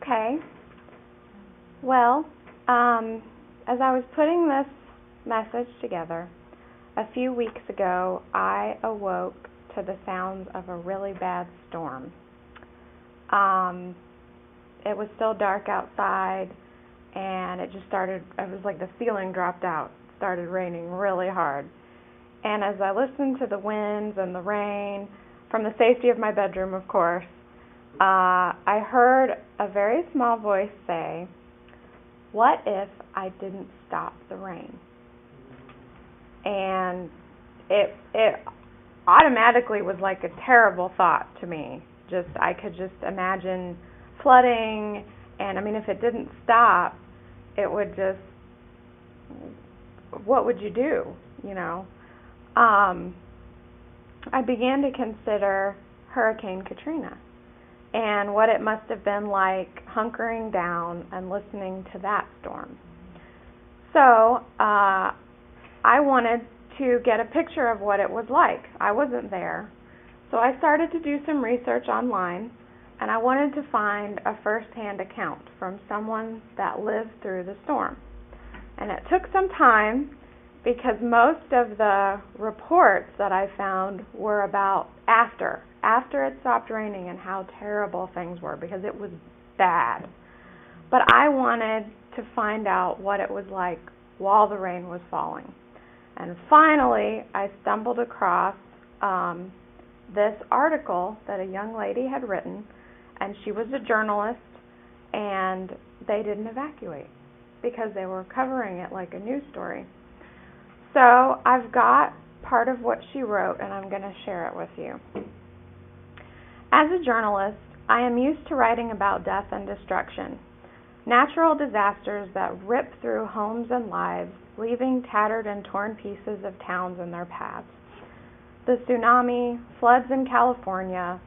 Okay. Well, as I was putting this message together, a few weeks ago, I awoke to the sounds of a really bad storm. It was still dark outside, and it was like the ceiling dropped out. It started raining really hard. And as I listened to the winds and the rain, from the safety of my bedroom, of course, I heard a very small voice say, "What if I didn't stop the rain?" And it automatically was like a terrible thought to me. I could just imagine flooding, and I mean, if it didn't stop, it would just, what would you do, you know? I began to consider Hurricane Katrina and what it must have been like hunkering down and listening to that storm. So I wanted to get a picture of what it was like. I wasn't there. So I started to do some research online, and I wanted to find a first-hand account from someone that lived through the storm. And it took some time because most of the reports that I found were about after it stopped raining and how terrible things were, because it was bad. But I wanted to find out what it was like while the rain was falling. And finally, I stumbled across this article that a young lady had written, and she was a journalist, and they didn't evacuate because they were covering it like a news story. So I've got part of what she wrote, and I'm going to share it with you. As a journalist, I am used to writing about death and destruction, natural disasters that rip through homes and lives, leaving tattered and torn pieces of towns in their paths. The tsunami, floods in California,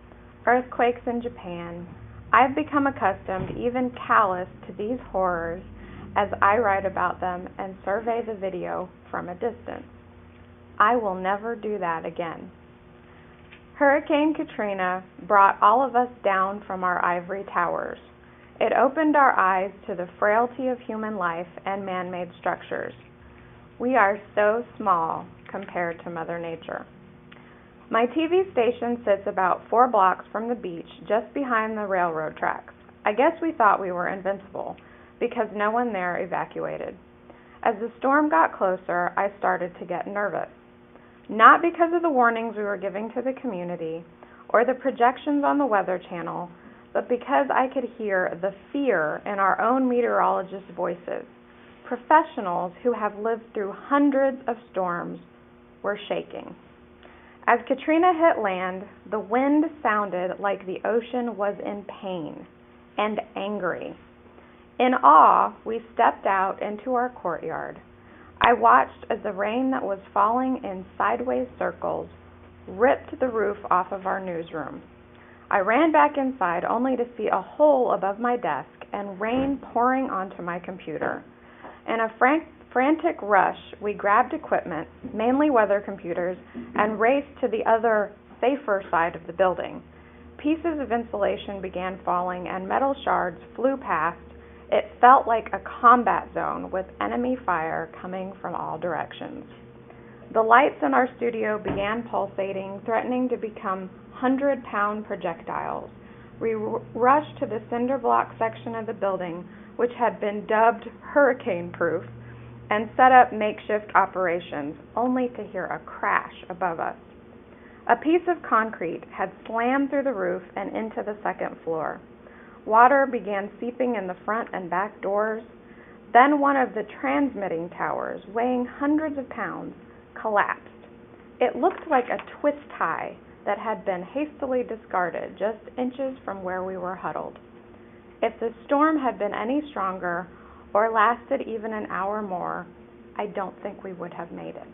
earthquakes in Japan. I've become accustomed, even callous, to these horrors as I write about them and survey the video from a distance. I will never do that again. Hurricane Katrina brought all of us down from our ivory towers. It opened our eyes to the frailty of human life and man-made structures. We are so small compared to Mother Nature. My TV station sits about 4 blocks from the beach, just behind the railroad tracks. I guess we thought we were invincible, because no one there evacuated. As the storm got closer, I started to get nervous. Not because of the warnings we were giving to the community, or the projections on the Weather Channel, but because I could hear the fear in our own meteorologists' voices. Professionals who have lived through hundreds of storms were shaking. As Katrina hit land, the wind sounded like the ocean was in pain and angry. In awe, we stepped out into our courtyard. I watched as the rain that was falling in sideways circles ripped the roof off of our newsroom. I ran back inside only to see a hole above my desk and rain pouring onto my computer. In a frantic rush, we grabbed equipment, mainly weather computers, and raced to the other, safer side of the building. Pieces of insulation began falling and metal shards flew past. It felt like a combat zone with enemy fire coming from all directions. The lights in our studio began pulsating, threatening to become 100-pound projectiles. We rushed to the cinder block section of the building, which had been dubbed hurricane-proof, and set up makeshift operations, only to hear a crash above us. A piece of concrete had slammed through the roof and into the second floor. Water began seeping in the front and back doors. Then one of the transmitting towers, weighing hundreds of pounds, collapsed. It looked like a twist tie that had been hastily discarded just inches from where we were huddled. If the storm had been any stronger or lasted even an hour more, I don't think we would have made it.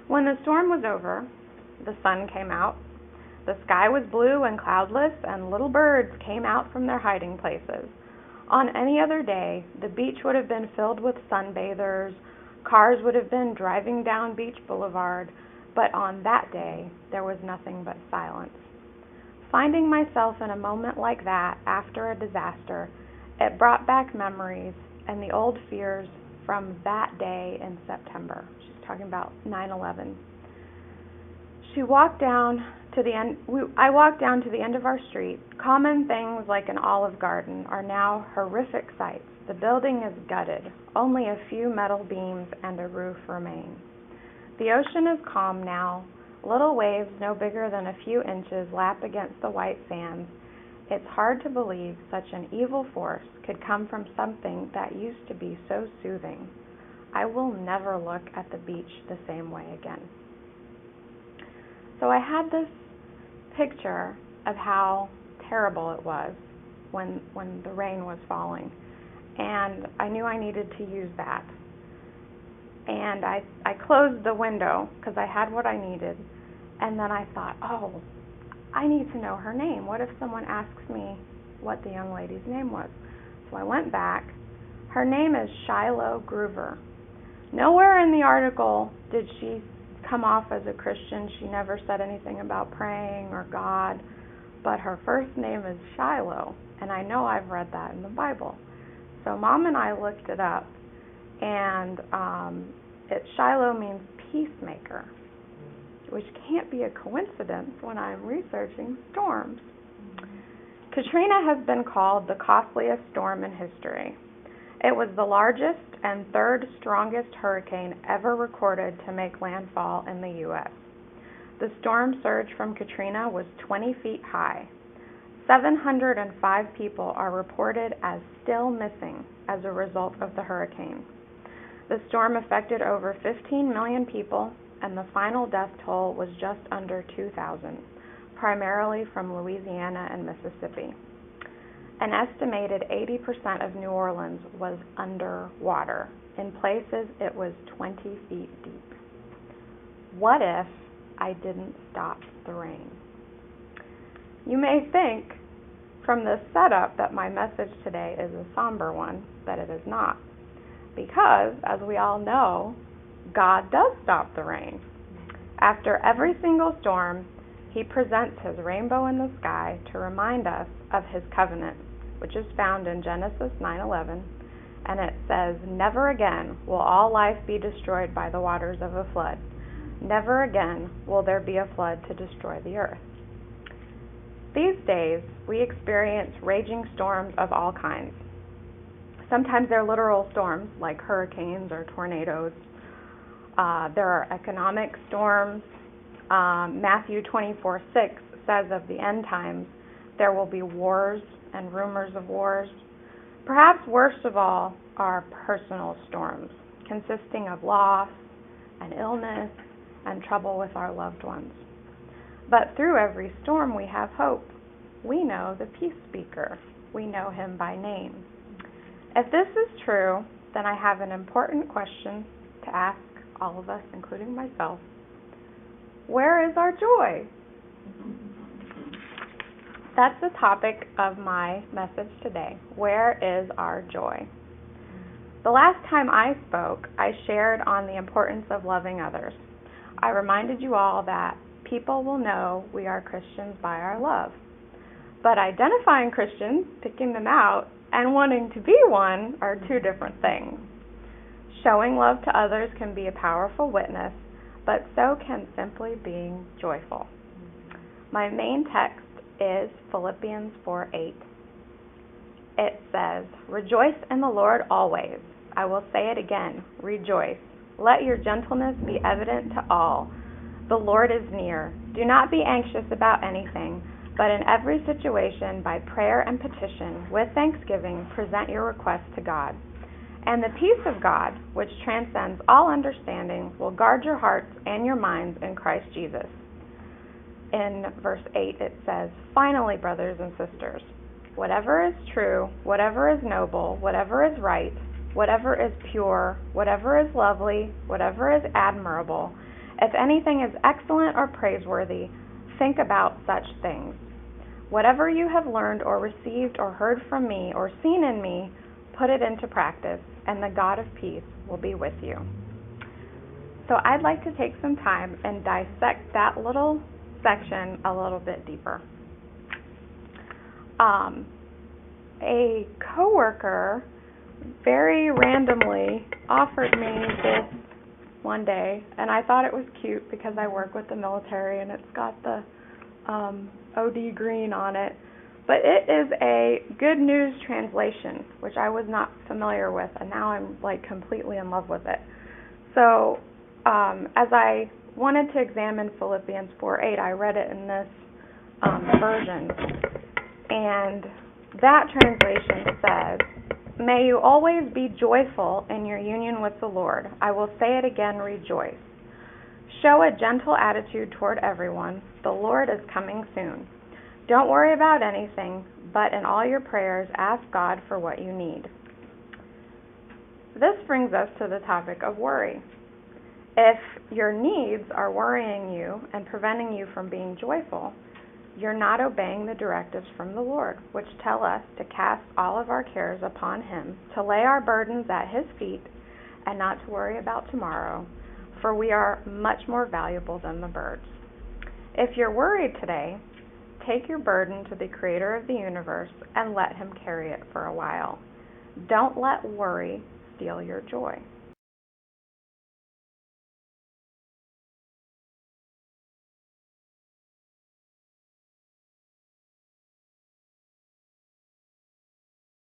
When the storm was over, the sun came out. The sky was blue and cloudless, and little birds came out from their hiding places. On any other day, the beach would have been filled with sunbathers, cars would have been driving down Beach Boulevard, but on that day, there was nothing but silence. Finding myself in a moment like that after a disaster, it brought back memories and the old fears from that day in September. She's talking about 9/11. I walked down to the end of our street. Common things like an Olive Garden are now horrific sights. The building is gutted. Only a few metal beams and a roof remain. The ocean is calm now. Little waves no bigger than a few inches lap against the white sands. It's hard to believe such an evil force could come from something that used to be so soothing. I will never look at the beach the same way again. So I had this picture of how terrible it was when the rain was falling. And I knew I needed to use that. And I closed the window because I had what I needed. And then I thought, oh, I need to know her name. What if someone asks me what the young lady's name was? So I went back. Her name is Shiloh Groover. Nowhere in the article did she come off as a Christian. She never said anything about praying or God. But her first name is Shiloh. And I know I've read that in the Bible. So Mom and I looked it up. And Shiloh means peacemaker, which can't be a coincidence when I'm researching storms. Katrina has been called the costliest storm in history. It was the largest and third strongest hurricane ever recorded to make landfall in the U.S. The storm surge from Katrina was 20 feet high. 705 people are reported as still missing as a result of the hurricane. The storm affected over 15 million people, and the final death toll was just under 2,000, primarily from Louisiana and Mississippi. An estimated 80% of New Orleans was underwater. In places, it was 20 feet deep. What if I didn't stop the rain? You may think from this setup that my message today is a somber one, but it is not. Because, as we all know, God does stop the rain. After every single storm, He presents His rainbow in the sky to remind us of His covenant, which is found in Genesis 9:11, and it says, "Never again will all life be destroyed by the waters of a flood. Never again will there be a flood to destroy the earth." These days, we experience raging storms of all kinds. Sometimes they're literal storms, like hurricanes or tornadoes. There are economic storms. Matthew 24:6 says of the end times, there will be wars and rumors of wars. Perhaps worst of all are personal storms, consisting of loss and illness and trouble with our loved ones. But through every storm we have hope. We know the peace speaker. We know Him by name. If this is true, then I have an important question to ask all of us, including myself. Where is our joy? That's the topic of my message today. Where is our joy? The last time I spoke, I shared on the importance of loving others. I reminded you all that people will know we are Christians by our love. But identifying Christians, picking them out, and wanting to be one are two different things. Showing love to others can be a powerful witness, but so can simply being joyful. My main text is Philippians 4:8. It says, "Rejoice in the Lord always. I will say it again, rejoice. Let your gentleness be evident to all. The Lord is near. Do not be anxious about anything, but in every situation, by prayer and petition, with thanksgiving, present your requests to God. And the peace of God, which transcends all understanding, will guard your hearts and your minds in Christ Jesus." In verse 8 it says, "Finally, brothers and sisters, whatever is true, whatever is noble, whatever is right, whatever is pure, whatever is lovely, whatever is admirable, if anything is excellent or praiseworthy, think about such things. Whatever you have learned or received or heard from me or seen in me, put it into practice, and the God of peace will be with you." So I'd like to take some time and dissect that little section a little bit deeper. a coworker very randomly offered me this one day, and I thought it was cute because I work with the military and it's got the OD green on it. But it is a Good News translation, which I was not familiar with, and now I'm like completely in love with it. So as I wanted to examine Philippians 4:8, I read it in this version, and that translation says, "May you always be joyful in your union with the Lord. I will say it again, rejoice. Show a gentle attitude toward everyone. The Lord is coming soon. Don't worry about anything, but in all your prayers ask God for what you need." This brings us to the topic of worry. If your needs are worrying you and preventing you from being joyful, you're not obeying the directives from the Lord, which tell us to cast all of our cares upon Him, to lay our burdens at His feet, and not to worry about tomorrow, for we are much more valuable than the birds. If you're worried today, take your burden to the Creator of the universe and let Him carry it for a while. Don't let worry steal your joy.